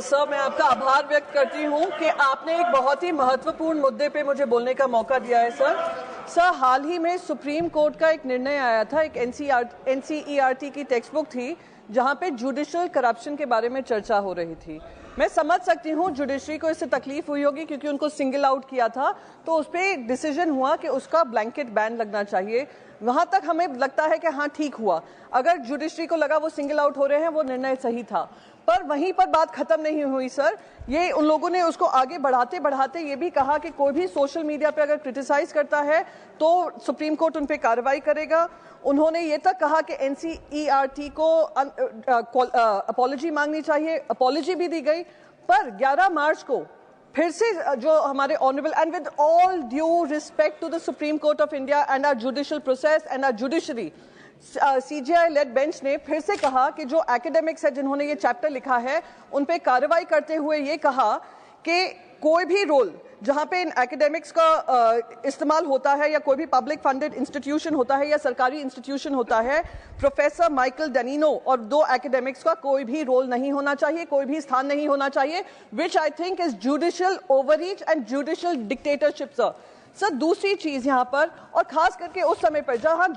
Sir, मैं आपका आभार व्यक्त करती हूं कि आपने एक बहुत ही महत्वपूर्ण मुद्दे पे मुझे बोलने का मौका दिया है। सर, हाल ही में सुप्रीम कोर्ट का एक निर्णय आया था, एक एनसीईआरटी की टेक्स्ट बुक थी जहां पे जुडिशियल करप्शन के बारे में चर्चा हो रही थी। मैं समझ सकती हूं जुडिशरी को इससे तकलीफ हुई होगी क्योंकि उनको सिंगल आउट किया था, तो उस पर डिसीजन हुआ कि उसका ब्लैंकेट बैन लगना चाहिए। वहां तक हमें लगता है कि हाँ ठीक हुआ। अगर जुडिशरी को लगा वो सिंगल आउट हो रहे हैं, वो निर्णय सही था, पर वहीं पर बात खत्म नहीं हुई सर। ये उन लोगों ने उसको आगे बढ़ाते बढ़ाते ये भी कहा कि कोई भी सोशल मीडिया पे अगर क्रिटिसाइज करता है तो सुप्रीम कोर्ट उन पे कार्रवाई करेगा। उन्होंने ये तक कहा कि एनसीईआरटी को अपॉलॉजी मांगनी चाहिए, अपॉलॉजी भी दी गई। पर 11 मार्च को फिर से जो हमारे honourable and with all due respect to the supreme court of India and our judicial process and our judiciary, CJI led bench ने फिर से कहा कि जो एकेडमिक्स है जिन्होंने ये चैप्टर लिखा है उन पे कार्रवाई करते हुए ये कहा कि कोई भी रोल जहां पे इन एकेडमिक्स का इस्तेमाल होता है या कोई भी पब्लिक फंडेड इंस्टीट्यूशन होता है या सरकारी इंस्टीट्यूशन होता है, प्रोफेसर माइकल डेनिनो और 2 एकेडमिक्स का कोई भी रोल नहीं होना चाहिए, कोई भी स्थान नहीं होना चाहिए, which I think is judicial overreach and judicial dictatorship. Sir, दूसरी चीज यहाँ पर, और खास करके उस समय पर जहां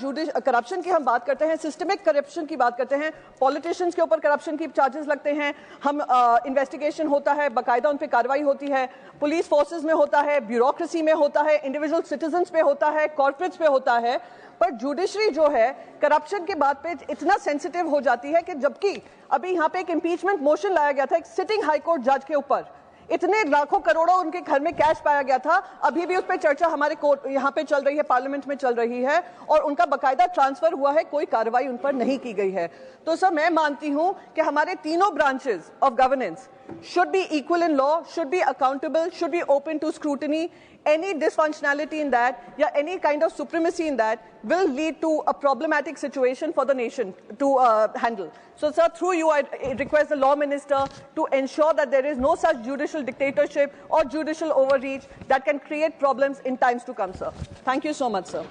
करप्शन की हम बात करते हैं, सिस्टमिक करप्शन की बात करते हैं, पॉलिटिशियंस के ऊपर करप्शन की चार्जेस लगते हैं, हम इन्वेस्टिगेशन होता है, बाकायदा उन पर कार्रवाई होती है, पुलिस फोर्सेस में होता है, ब्यूरोक्रेसी में होता है, इंडिविजुअल सिटीजन्स पे होता है, कॉर्पोरेट्स पे होता है, पर जुडिशरी जो है करप्शन के बात पे इतना सेंसिटिव हो जाती है कि जबकि अभी यहाँ पे एक इम्पीचमेंट मोशन लाया गया था एक सिटिंग हाईकोर्ट जज के ऊपर, इतने लाखों करोड़ों उनके घर में कैश पाया गया था, अभी भी उस पर चर्चा हमारे कोर्ट यहाँ पे चल रही है, पार्लियामेंट में चल रही है, और उनका बकायदा ट्रांसफर हुआ है, कोई कार्रवाई उन पर नहीं की गई है। तो सर, मैं मानती हूं कि हमारे तीनों branches of governance should be equal in law, should be accountable, should be open to scrutiny. Any dysfunctionality in that, yeah, any kind of supremacy in that will lead to a problematic situation for the nation to handle. So, sir, through you, I request the law minister to ensure that there is no such judicial dictatorship or judicial overreach that can create problems in times to come, sir. Thank you so much, sir.